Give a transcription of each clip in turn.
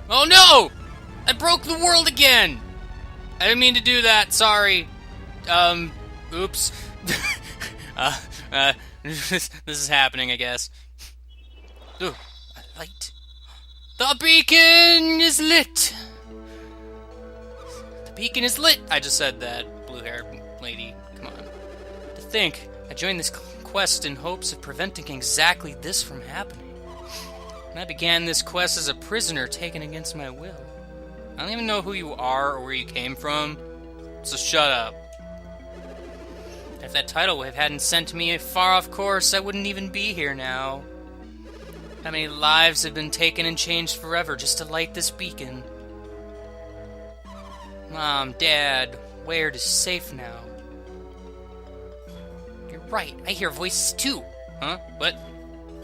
Oh no! I broke the world again! I didn't mean to do that, sorry. Oops. This is happening, I guess. Ooh, a light. The beacon is lit! The beacon is lit! I just said that, blue-haired lady. Come on. To think, I joined this quest in hopes of preventing exactly this from happening. And I began this quest as a prisoner taken against my will. I don't even know who you are or where you came from, so shut up. If that tidal wave hadn't sent me a far-off course, I wouldn't even be here now. How many lives have been taken and changed forever just to light this beacon? Mom, Dad, Ward is safe now. You're right, I hear voices too. Huh? What?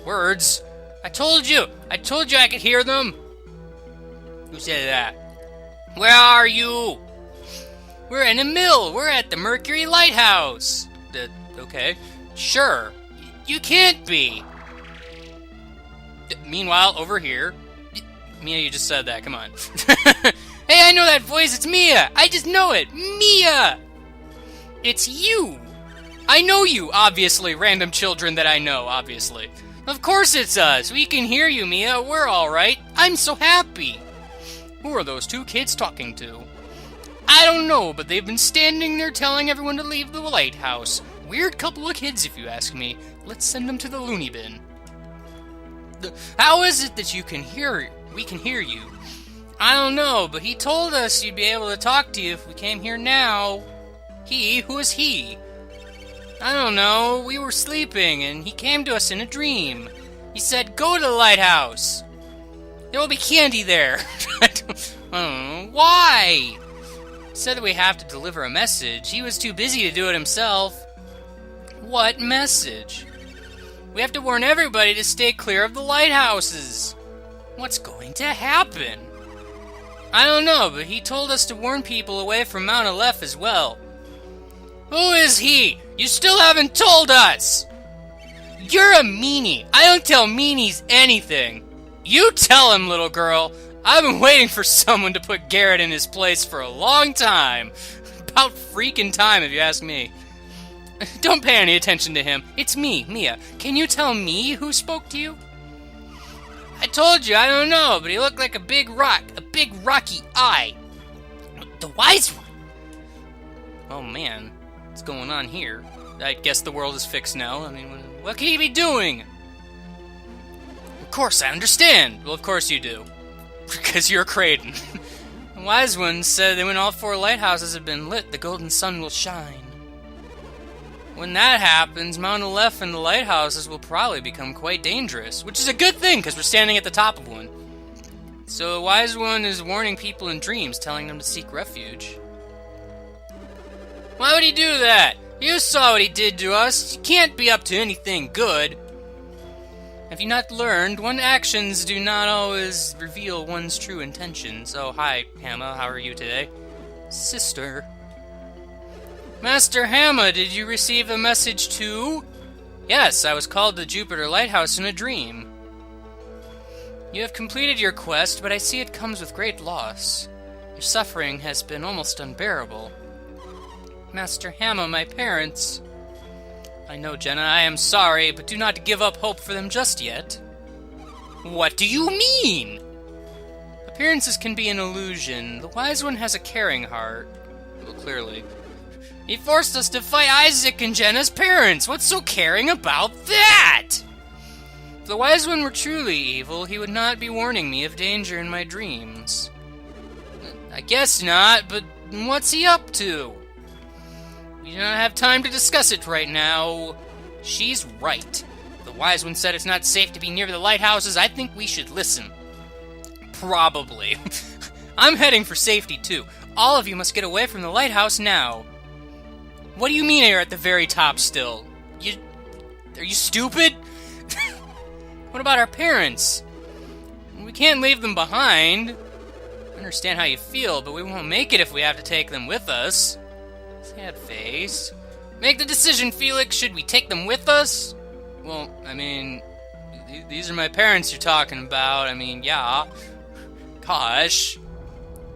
Words? I told you I could hear them! Who said that? Where are you? We're in a mill. We're at the Mercury Lighthouse. Okay. Sure. You can't be. Meanwhile, over here... Mia, you just said that. Come on. Hey, I know that voice. It's Mia. I just know it. Mia! It's you. I know you, obviously. Random children that I know, obviously. Of course it's us. We can hear you, Mia. We're alright. I'm so happy. Who are those two kids talking to? I don't know, but they've been standing there telling everyone to leave the lighthouse. Weird couple of kids, if you ask me. Let's send them to the loony bin. How is it that we can hear you? I don't know, but he told us you'd be able to talk to you if we came here now. He? Who is he? I don't know. We were sleeping, and he came to us in a dream. He said, go to the lighthouse. There will be candy there. I don't know. Why? He said that we have to deliver a message. He was too busy to do it himself. What message? We have to warn everybody to stay clear of the lighthouses. What's going to happen? I don't know, but he told us to warn people away from Mount Aleph as well. Who is he? You still haven't told us! You're a meanie. I don't tell meanies anything. You tell him, little girl. I've been waiting for someone to put Garrett in his place for a long time. About freaking time, if you ask me. Don't pay any attention to him. It's me, Mia. Can you tell me who spoke to you? I told you, I don't know, but he looked like a big rock. A big rocky eye. The wise one. Oh, man. What's going on here? I guess the world is fixed now. I mean, what could he be doing? Of course, I understand. Well, of course you do. Because you're Kraden. The wise one said that when all 4 lighthouses have been lit, the golden sun will shine. When that happens, Mount Aleph and the lighthouses will probably become quite dangerous, which is a good thing, because we're standing at the top of one. So the wise one is warning people in dreams, telling them to seek refuge. Why would he do that? You saw what he did to us. He can't be up to anything good. Have you not learned? One's actions do not always reveal one's true intentions. Oh, hi, Hamma. How are you today? Sister. Master Hamma, did you receive a message too? Yes, I was called to Jupiter Lighthouse in a dream. You have completed your quest, but I see it comes with great loss. Your suffering has been almost unbearable. Master Hamma, my parents... I know, Jenna, I am sorry, but do not give up hope for them just yet. What do you mean? Appearances can be an illusion. The wise one has a caring heart. Well, clearly. He forced us to fight Isaac and Jenna's parents. What's so caring about that? If the wise one were truly evil, he would not be warning me of danger in my dreams. I guess not, but what's he up to? We do not have time to discuss it right now. She's right. The wise one said it's not safe to be near the lighthouses. I think we should listen. Probably. I'm heading for safety, too. All of you must get away from the lighthouse now. What do you mean you're at the very top still? Are you stupid? What about our parents? We can't leave them behind. I understand how you feel, but we won't make it if we have to take them with us. Sad face. Make the decision, Felix. Should we take them with us? Well, I mean, these are my parents you're talking about. I mean, yeah. Hush.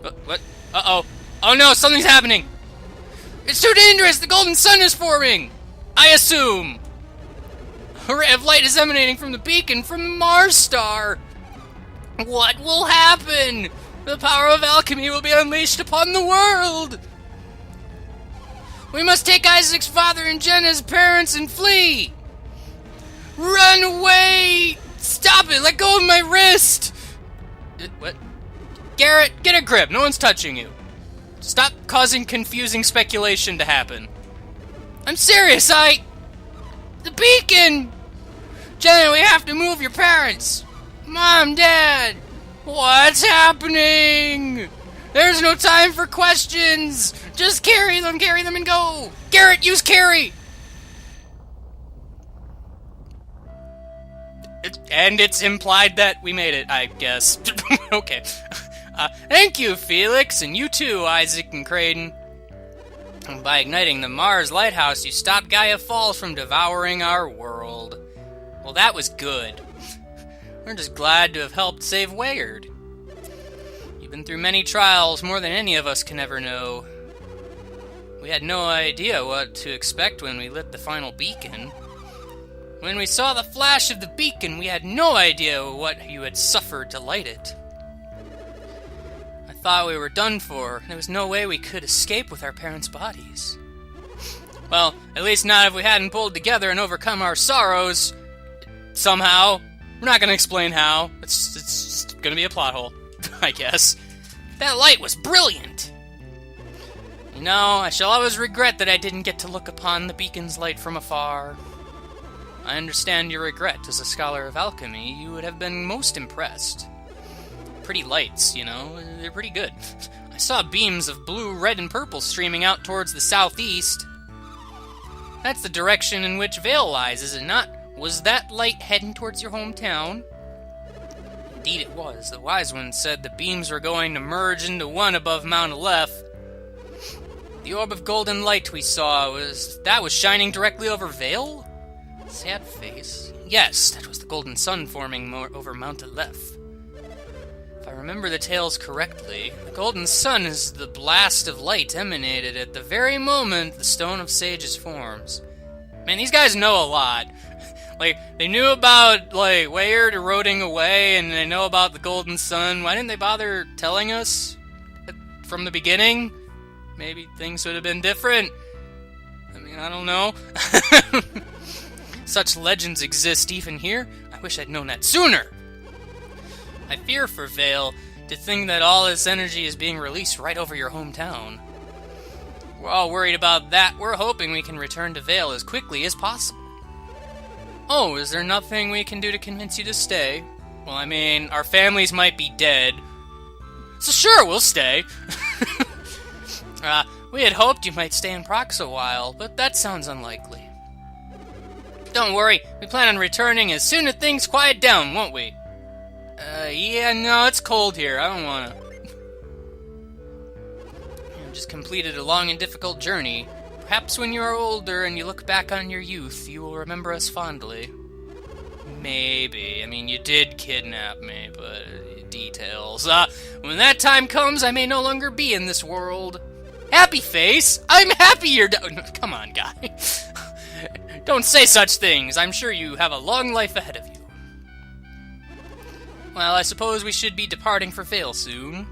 What? Uh-oh. Oh no, something's happening! It's too dangerous! The golden sun is forming! I assume! A ray of light is emanating from the beacon from the Mars star! What will happen? The power of alchemy will be unleashed upon the world! We must take Isaac's father and Jenna's parents and flee! Run away! Stop it! Let go of my wrist! What? Garrett, get a grip. No one's touching you. Stop causing confusing speculation to happen. I'm serious, The beacon! Jenna, we have to move your parents! Mom, Dad! What's happening? There's no time for questions! Just carry them, and go! Garrett, use carry! And it's implied that we made it, I guess. Okay. Thank you, Felix, and you too, Isaac and Creighton. By igniting the Mars lighthouse, you stopped Gaia Falls from devouring our world. Well, that was good. We're just glad to have helped save Wayard. You've been through many trials, more than any of us can ever know. We had no idea what to expect when we lit the final beacon. When we saw the flash of the beacon, we had no idea what you had suffered to light it. I thought we were done for. There was no way we could escape with our parents' bodies. Well, at least not if we hadn't pulled together and overcome our sorrows. Somehow. We're not going to explain how. It's just going to be a plot hole, I guess. That light was brilliant! You know, I shall always regret that I didn't get to look upon the beacon's light from afar. I understand your regret. As a scholar of alchemy, you would have been most impressed. Pretty lights, you know, they're pretty good. I saw beams of blue, red, and purple streaming out towards the southeast. That's the direction in which Vale lies, is it not? Was that light heading towards your hometown? Indeed it was. The wise one said the beams were going to merge into one above Mount Aleph. The orb of golden light we saw, was shining directly over Vale? Sad face. Yes, that was the golden sun forming over Mount Aleph. If I remember the tales correctly, the golden sun is the blast of light emanated at the very moment the Stone of Sages forms. Man, these guys know a lot. Like, they knew about, like, Wayard eroding away, and they know about the golden sun. Why didn't they bother telling us from the beginning? Maybe things would have been different. I mean, I don't know. Such legends exist even here. I wish I'd known that sooner. I fear for Vale to think that all this energy is being released right over your hometown. We're all worried about that. We're hoping we can return to Vale as quickly as possible. Oh, is there nothing we can do to convince you to stay? Well, I mean, our families might be dead. So sure, we'll stay. We had hoped you might stay in Prox a while, but that sounds unlikely. Don't worry, we plan on returning as soon as things quiet down, won't we? Yeah, no, it's cold here. I don't wanna. You've just completed a long and difficult journey. Perhaps when you are older and you look back on your youth, you will remember us fondly. Maybe. I mean, you did kidnap me, but details. When that time comes, I may no longer be in this world. Happy face! I'm happy you're done. Come on, guy. Don't say such things. I'm sure you have a long life ahead of you. Well, I suppose we should be departing for Vale soon.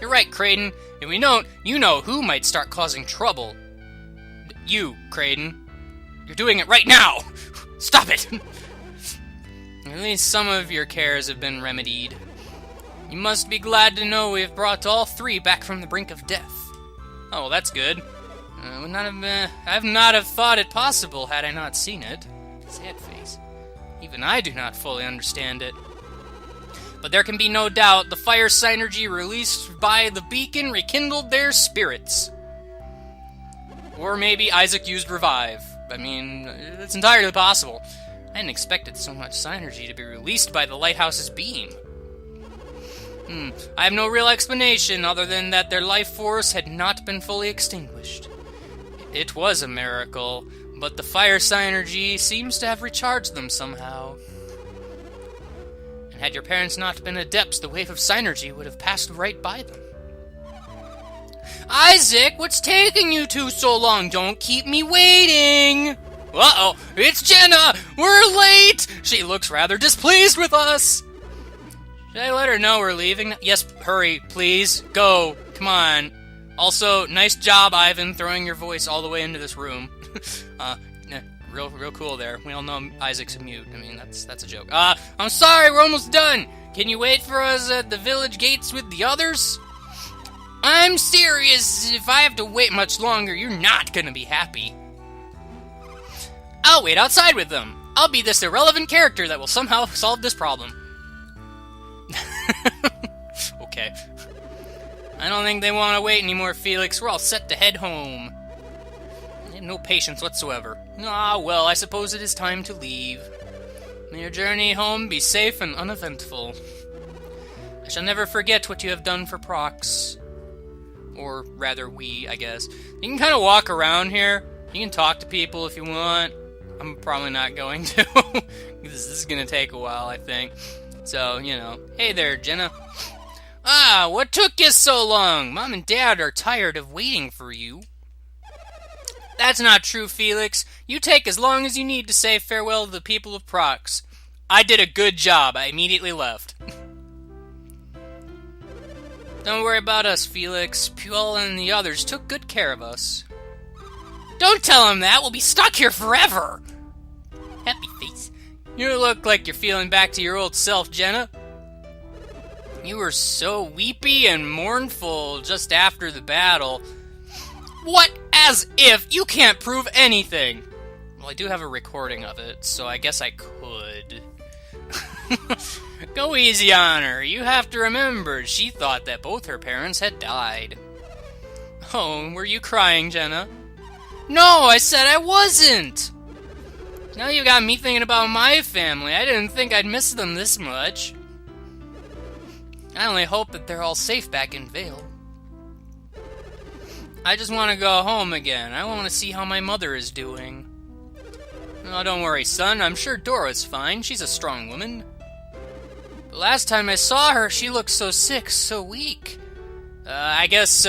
You're right, Creighton. If we don't, you know who might start causing trouble. You, Creighton. You're doing it right now! Stop it! At least some of your cares have been remedied. You must be glad to know we have brought all three back from the brink of death. Oh, well, that's good. I would not have thought it possible had I not seen it. Sad face. Even I do not fully understand it. But there can be no doubt the fire synergy released by the beacon rekindled their spirits. Or maybe Isaac used revive. I mean, it's entirely possible. I hadn't expected so much synergy to be released by the lighthouse's beam. I have no real explanation other than that their life force had not been fully extinguished. It was a miracle, but the fire synergy seems to have recharged them somehow. And Had your parents not been adepts, the wave of Synergy would have passed right by them. Isaac, what's taking you two so long? Don't keep me waiting! Uh-oh, it's Jenna! We're late! She looks rather displeased with us! Should I let her know we're leaving? Yes, hurry, please. Go. Come on. Also, nice job, Ivan, throwing your voice all the way into this room. Real cool there. We all know Isaac's a mute. I mean, that's a joke. I'm sorry, we're almost done! Can you wait for us at the village gates with the others? I'm serious. If I have to wait much longer, you're not gonna be happy. I'll wait outside with them. I'll be this irrelevant character that will somehow solve this problem. Okay. I don't think they want to wait anymore, Felix. We're all set to head home. I have no patience whatsoever. Ah, well, I suppose it is time to leave. May your journey home be safe and uneventful. I shall never forget what you have done for Prox. Or rather, we, I guess. You can kind of walk around here. You can talk to people if you want. I'm probably not going to. This is going to take a while, I think. So, you know. Hey there, Jenna. Ah, what took you so long? Mom and Dad are tired of waiting for you. That's not true, Felix. You take as long as you need to say farewell to the people of Prox. I did a good job. I immediately left. Don't worry about us, Felix. Puel and the others took good care of us. Don't tell him that! We'll be stuck here forever! Happy face. You look like you're feeling back to your old self, Jenna. You were so weepy and mournful just after the battle. What? As if! You can't prove anything! Well, I do have a recording of it, so I guess I could. Go easy on her. You have to remember, she thought that both her parents had died. Oh, were you crying, Jenna? No, I said I wasn't! Now you got me thinking about my family. I didn't think I'd miss them this much. I only hope that they're all safe back in Vale. I just want to go home again. I want to see how my mother is doing. Oh, don't worry, son. I'm sure Dora's fine. She's a strong woman. The last time I saw her, she looked so sick, so weak. I guess,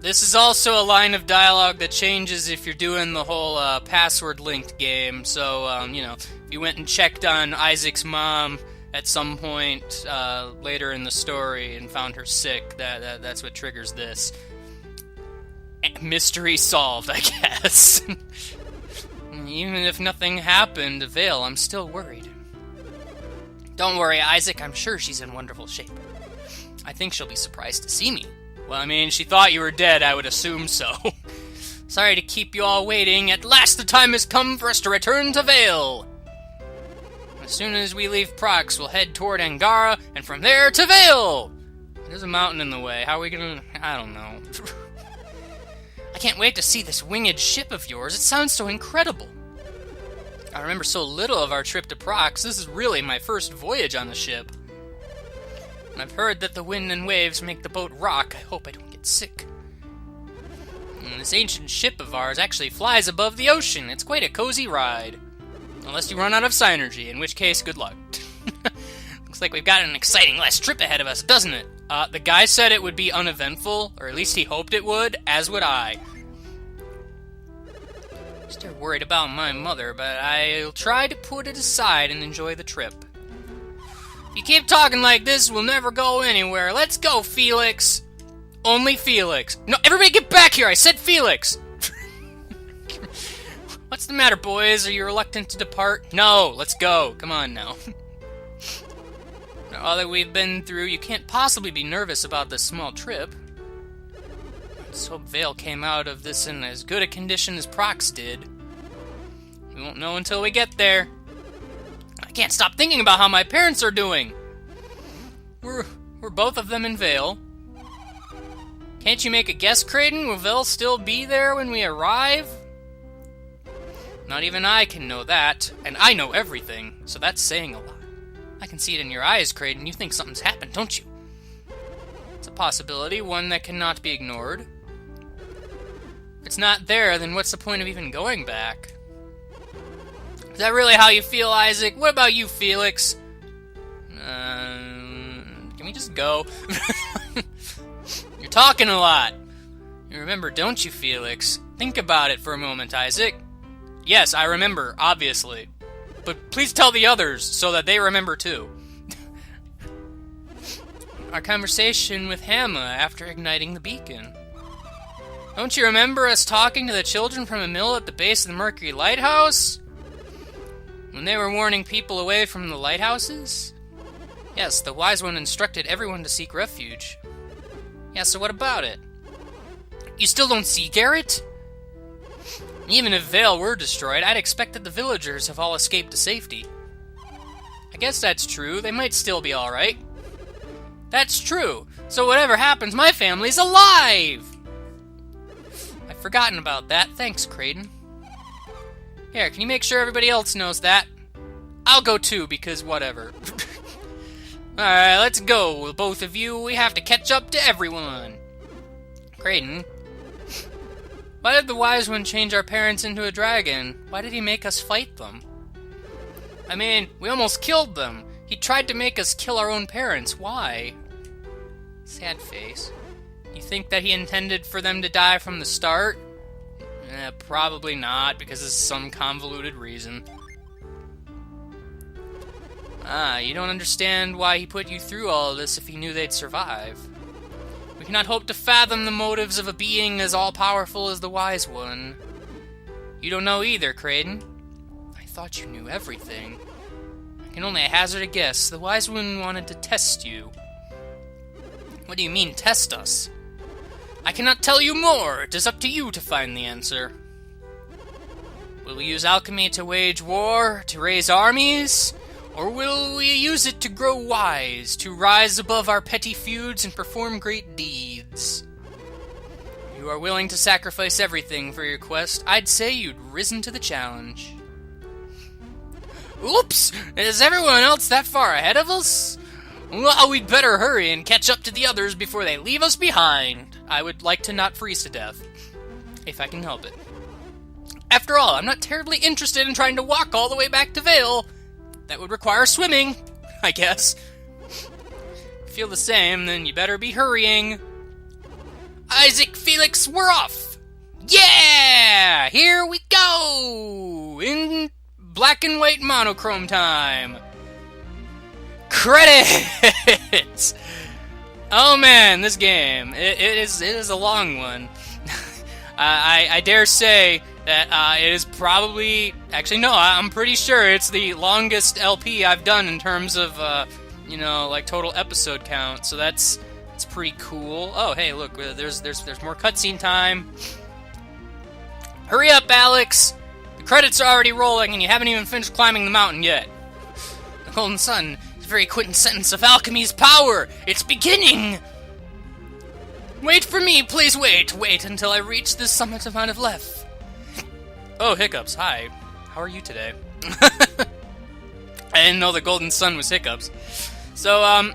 this is also a line of dialogue that changes if you're doing the whole, password-linked game. So, you know, if you went and checked on Isaac's mom at some point, later in the story and found her sick, that's what triggers this. Mystery solved, I guess. Even if nothing happened to Vale, I'm still worried. Don't worry, Isaac, I'm sure she's in wonderful shape. I think she'll be surprised to see me. Well, I mean, she thought you were dead, I would assume so. Sorry to keep you all waiting. At last the time has come for us to return to Vale. As soon as we leave Prox, we'll head toward Angara, and from there to Vale! There's a mountain in the way. How are we gonna... I don't know. I can't wait to see this winged ship of yours. It sounds so incredible. I remember so little of our trip to Prox. This is really my first voyage on the ship. And I've heard that the wind and waves make the boat rock. I hope I don't get sick. And this ancient ship of ours actually flies above the ocean. It's quite a cozy ride. Unless you run out of Synergy, in which case, good luck. Looks like we've got an exciting last trip ahead of us, doesn't it? The guy said it would be uneventful, or at least he hoped it would, as would I. Still worried about my mother, but I'll try to put it aside and enjoy the trip. If you keep talking like this, we'll never go anywhere. Let's go, Felix! Only Felix. No, everybody get back here! I said Felix! What's the matter, boys? Are you reluctant to depart? No, let's go. Come on now. All that we've been through, you can't possibly be nervous about this small trip. Let's hope Vale came out of this in as good a condition as Prox did. We won't know until we get there. I can't stop thinking about how my parents are doing. We're both of them in Vale. Can't you make a guess, Creighton? Will Vale still be there when we arrive? Not even I can know that, and I know everything, so that's saying a lot. I can see it in your eyes, Creighton. You think something's happened, don't you? It's a possibility, one that cannot be ignored. If it's not there, then what's the point of even going back? Is that really how you feel, Isaac? What about you, Felix? just go? You're talking a lot. You remember, don't you, Felix? Think about it for a moment, Isaac. Yes, I remember, obviously. But please tell the others so that they remember too. Our conversation with Hamma after igniting the beacon. Don't you remember us talking to the children from a mill at the base of the Mercury Lighthouse? When they were warning people away from the lighthouses? Yes, the Wise One instructed everyone to seek refuge. Yeah, so what about it? You still don't see Garrett? Even if Vale were destroyed, I'd expect that the villagers have all escaped to safety. I guess that's true. They might still be alright. That's true. So whatever happens, my family's alive! I've forgotten about that. Thanks, Creighton. Here, can you make sure everybody else knows that? I'll go too, because whatever. Alright, let's go, both of you. We have to catch up to everyone. Creighton. Why did the Wise One change our parents into a dragon? Why did he make us fight them? I mean, we almost killed them. He tried to make us kill our own parents. Why? Sad face. You think that he intended for them to die from the start? Probably not, because of some convoluted reason. You don't understand why he put you through all of this if he knew they'd survive. We cannot hope to fathom the motives of a being as all-powerful as the Wise One. You don't know either, Creighton. I thought you knew everything. I can only hazard a guess. The Wise One wanted to test you. What do you mean, test us? I cannot tell you more. It is up to you to find the answer. Will we use alchemy to wage war, to raise armies? Or will we use it to grow wise, to rise above our petty feuds and perform great deeds? You are willing to sacrifice everything for your quest. I'd say you'd risen to the challenge. Oops! Is everyone else that far ahead of us? Well, we'd better hurry and catch up to the others before they leave us behind. I would like to not freeze to death, if I can help it. After all, I'm not terribly interested in trying to walk all the way back to Vale. That would require swimming, I guess. If you feel the same, then you better be hurrying. Isaac, Felix, we're off! Yeah! Here we go! In black and white monochrome time. Credits! Oh man, this game. It is a long one. I dare say that it is probably... Actually, no, I'm pretty sure it's the longest LP I've done in terms of, like total episode count. So that's pretty cool. Oh, hey, look, there's more cutscene time. Hurry up, Alex! The credits are already rolling, and you haven't even finished climbing the mountain yet. The Golden Sun is the very quintessence of alchemy's power. It's beginning. Wait for me, please wait. Wait until I reach the summit of Mount of Lef. Oh, Hiccups, hi. How are you today? I didn't know the Golden Sun was Hiccups. So, I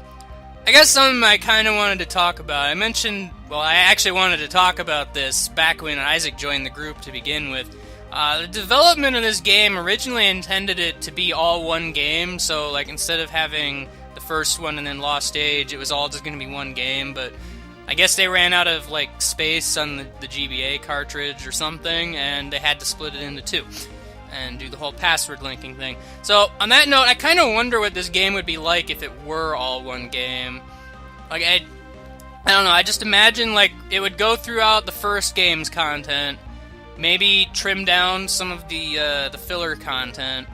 guess something I kind of wanted to talk about. I actually wanted to talk about this back when Isaac joined the group to begin with. The development of this game originally intended it to be all one game, so, like, instead of having the first one and then Lost Age, it was all just going to be one game, but I guess they ran out of, like, space on the GBA cartridge or something, and they had to split it into two and do the whole password linking thing. So, on that note, I kind of wonder what this game would be like if it were all one game. Like, I don't know, I just imagine, like, it would go throughout the first game's content, maybe trim down some of the filler content,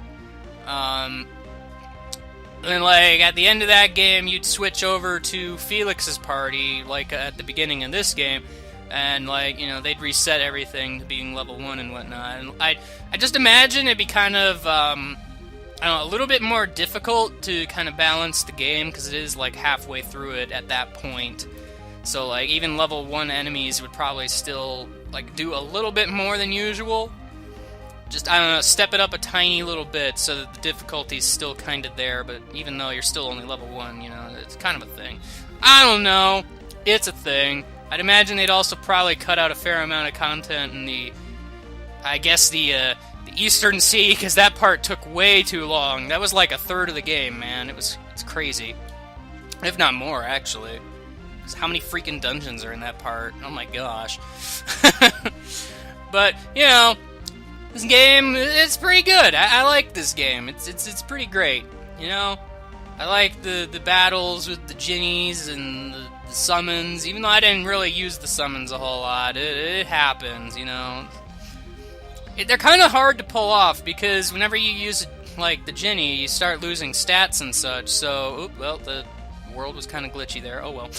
and, like, at the end of that game, you'd switch over to Felix's party, like, at the beginning of this game, and, like, they'd reset everything to being level 1 and whatnot. And I just imagine it'd be kind of, I don't know, a little bit more difficult to kind of balance the game, because it is, like, halfway through it at that point. So, like, even level 1 enemies would probably still, like, do a little bit more than usual. Just, I don't know, step it up a tiny little bit so that the difficulty's still kind of there, but even though you're still only level 1, it's kind of a thing. I don't know. It's a thing. I'd imagine they'd also probably cut out a fair amount of content in the Eastern Sea, because that part took way too long. That was like a third of the game, man. It's crazy. If not more, actually. 'Cause how many freaking dungeons are in that part? Oh my gosh. But, you know, this game, it's pretty good. I like this game. It's pretty great, you know? I like the battles with the Jinnies and the summons, even though I didn't really use the summons a whole lot. It happens, you know? They're kind of hard to pull off, because whenever you use, like, the Jinnie, you start losing stats and such, so, well, the world was kind of glitchy there, oh well.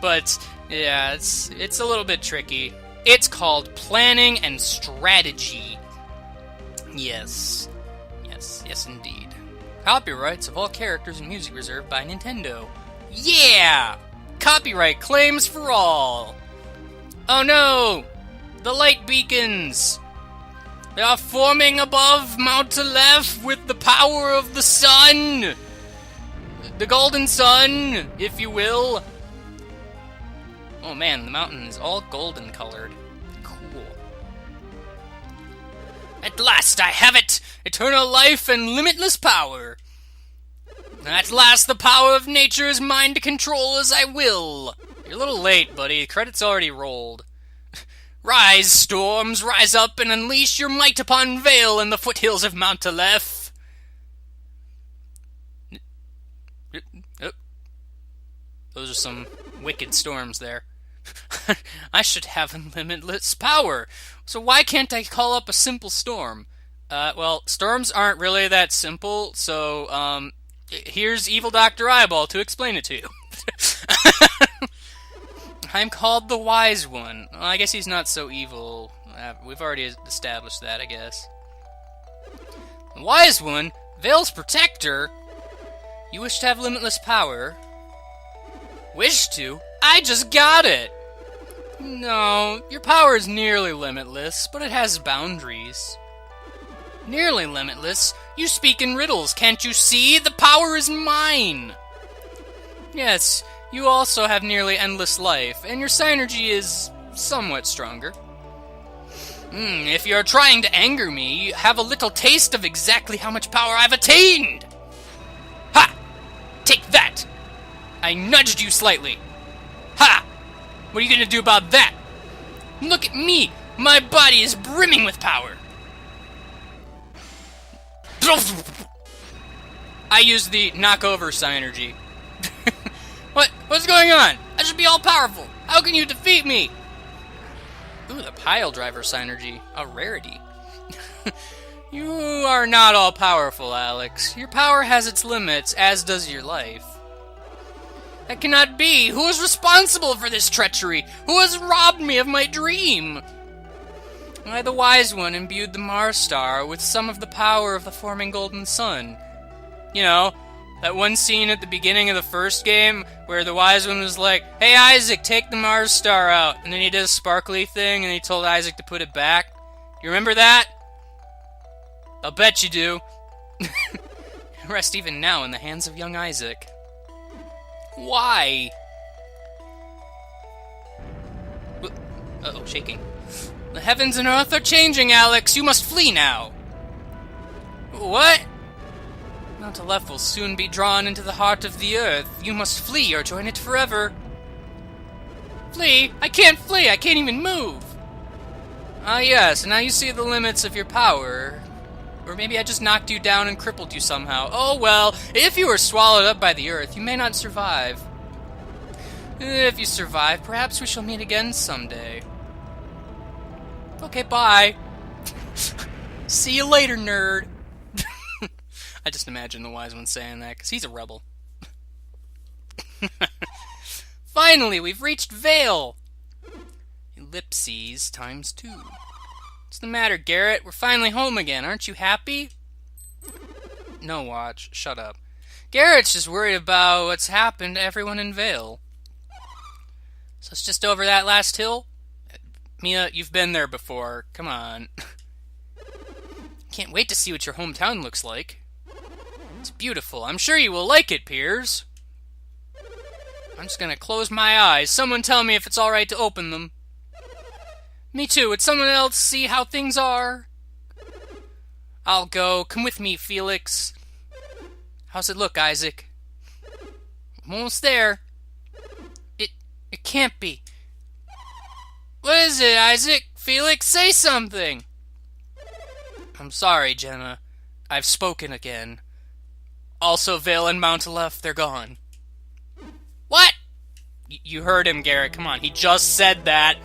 But, yeah, it's a little bit tricky. It's called planning and strategy. Yes. Yes, indeed. Copyrights of all characters and music reserved by Nintendo. Yeah! Copyright claims for all! Oh no! The light beacons! They are forming above Mount TLA with the power of the sun! The golden sun, if you will. Oh man, the mountain is all golden colored. Cool. At last I have it! Eternal life and limitless power! At last the power of nature is mine to control as I will! You're a little late, buddy. Credits already rolled. Rise, storms, rise up and unleash your might upon Vale in the foothills of Mount TLA. Those are some wicked storms there. I should have limitless power. So why can't I call up a simple storm? Well, storms aren't really that simple, so, here's Evil Dr. Eyeball to explain it to you. I'm called the Wise One. Well, I guess he's not so evil. We've already established that, I guess. The Wise One, Vale's protector. You wish to have limitless power? Wish to? I just got it! No, your power is nearly limitless, but it has boundaries. Nearly limitless? You speak in riddles, can't you see? The power is mine! Yes, you also have nearly endless life, and your synergy is somewhat stronger. If you're trying to anger me, have a little taste of exactly how much power I've attained! Ha! Take that! I nudged you slightly. Ha! What are you gonna do about that? Look at me! My body is brimming with power! I used the knockover synergy. What's going on? I should be all-powerful! How can you defeat me? Ooh, the pile driver synergy. A rarity. You are not all-powerful, Alex. Your power has its limits, as does your life. That cannot be! Who is responsible for this treachery? Who has robbed me of my dream? I, the Wise One, imbued the Mars Star with some of the power of the forming golden sun. You know, that one scene at the beginning of the first game where the Wise One was like, "Hey Isaac, take the Mars Star out," and then he did a sparkly thing and he told Isaac to put it back. You remember that? I'll bet you do. Rest even now in the hands of young Isaac. Why? Uh-oh, shaking. The heavens and earth are changing, Alex! You must flee now! What? Mount TLA will soon be drawn into the heart of the earth. You must flee or join it forever. Flee? I can't flee! I can't even move! Ah yes, now you see the limits of your power. Or maybe I just knocked you down and crippled you somehow. Oh well, if you were swallowed up by the earth, you may not survive. If you survive, perhaps we shall meet again someday. Okay, bye. See you later, nerd. I just imagine the Wise One saying that, because he's a rebel. Finally, we've reached Vale! Ellipses times 2. What's the matter, Garrett? We're finally home again. Aren't you happy? No, Watch. Shut up. Garrett's just worried about what's happened to everyone in Vale. So it's just over that last hill? Mia, you've been there before. Come on. Can't wait to see what your hometown looks like. It's beautiful. I'm sure you will like it, Piers. I'm just gonna close my eyes. Someone tell me if it's alright to open them. Me too. Would someone else see how things are? I'll go. Come with me, Felix. How's it look, Isaac? I'm almost there. It can't be. What is it, Isaac? Felix, say something! I'm sorry, Jenna. I've spoken again. Also, Vale and Mountalef, they're gone. What? You heard him, Garrett. Come on, he just said that.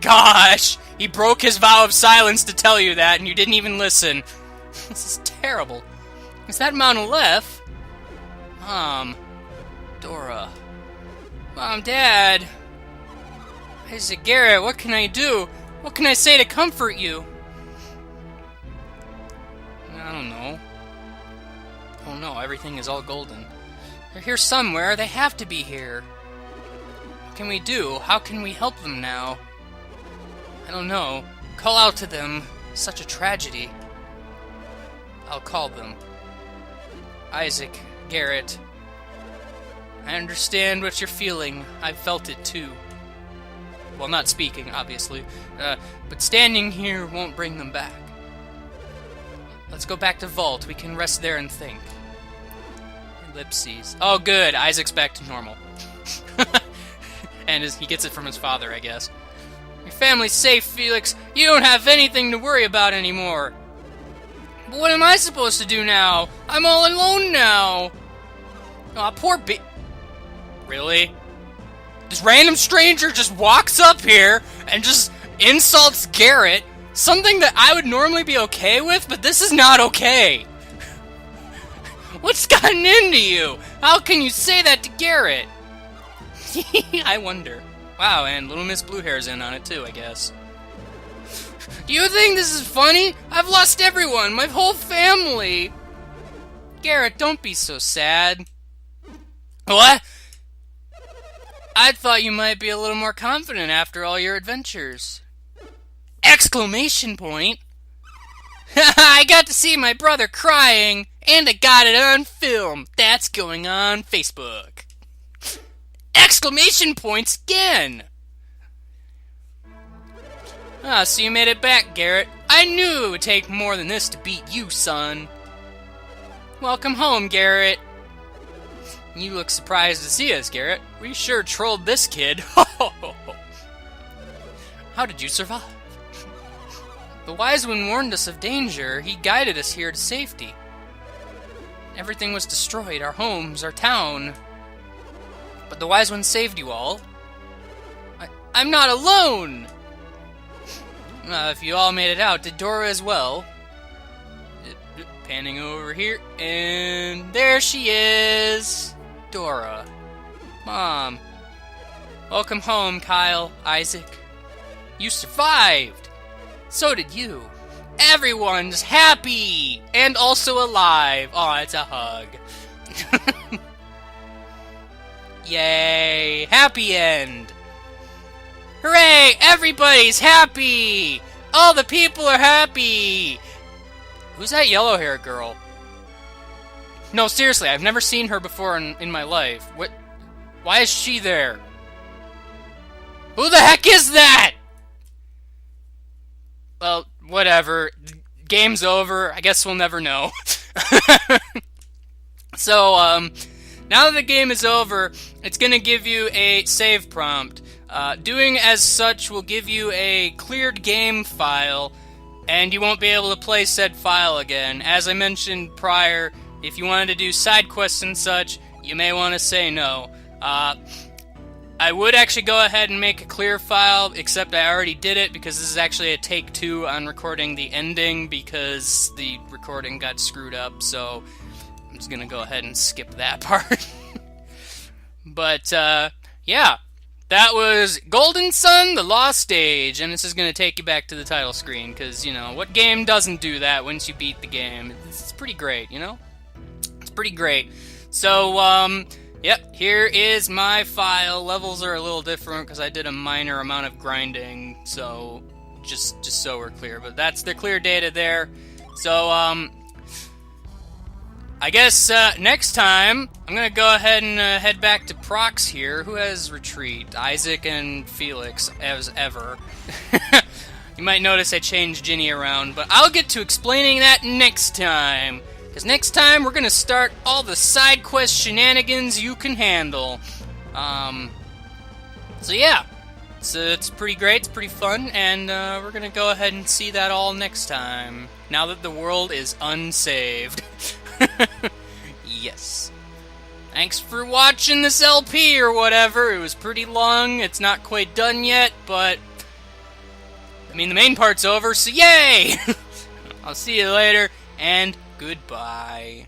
Gosh! He broke his vow of silence to tell you that, and you didn't even listen. This is terrible. Is that Mountalef? Mom. Dora. Mom, Dad. Isaac, Garrett, what can I do? What can I say to comfort you? I don't know. Oh no, everything is all golden. They're here somewhere. They have to be here. What can we do? How can we help them now? I don't know. Call out to them. Such a tragedy. I'll call them. Isaac, Garrett. I understand what you're feeling. I've felt it too. Well, not speaking, obviously. But standing here won't bring them back. Let's go back to Vault. We can rest there and think. Ellipses. Oh, good. Isaac's back to normal. And he gets it from his father, I guess. Your family's safe, Felix. You don't have anything to worry about anymore. But what am I supposed to do now? I'm all alone now. Aw, poor Really? This random stranger just walks up here and just insults Garrett. Something that I would normally be okay with, but this is not okay. What's gotten into you? How can you say that to Garrett? I wonder. Wow, and Little Miss Bluehair's in on it too, I guess. Do you think this is funny? I've lost everyone, my whole family. Garrett, don't be so sad. What? I thought you might be a little more confident after all your adventures. Exclamation point! I got to see my brother crying, and I got it on film. That's going on Facebook. Exclamation points again! Ah, so you made it back, Garrett. I knew it would take more than this to beat you, son. Welcome home, Garrett. You look surprised to see us, Garrett. We sure trolled this kid. How did you survive? The wise one warned us of danger. He guided us here to safety. Everything was destroyed, our homes, our town. But the wise one saved you all. I'm not alone! If you all made it out, did Dora as well? Panning over here, and there she is! Dora. Mom. Welcome home, Kyle, Isaac. You survived! So did you. Everyone's happy! And also alive! Aw, it's a hug. Yay! Happy end! Hooray! Everybody's happy! All the people are happy! Who's that yellow-haired girl? No, seriously, I've never seen her before in my life. What? Why is she there? Who the heck is that? Well, whatever. Game's over. I guess we'll never know. So, now that the game is over, it's gonna give you a save prompt. Doing as such will give you a cleared game file, and you won't be able to play said file again. As I mentioned prior, if you wanted to do side quests and such, you may want to say no. I would actually go ahead and make a clear file, except I already did it because this is actually a take 2 on recording the ending because the recording got screwed up, so I'm just gonna go ahead and skip that part. But, yeah. That was Golden Sun, The Lost Stage, and this is going to take you back to the title screen, because, you know, what game doesn't do that once you beat the game? It's pretty great, you know? It's pretty great. So, yep, here is my file. Levels are a little different, because I did a minor amount of grinding, so, just so we're clear. But that's the clear data there. So, I guess next time, I'm going to go ahead and head back to Prox here. Who has Retreat? Isaac and Felix, as ever. You might notice I changed Ginny around, but I'll get to explaining that next time. Because next time we're going to start all the side quest shenanigans you can handle. So yeah, it's pretty great, it's pretty fun, and we're going to go ahead and see that all next time. Now that the world is unsaved. Yes. Thanks for watching this LP or whatever. It was pretty long. It's not quite done yet, but I mean, the main part's over, so yay! I'll see you later, and goodbye.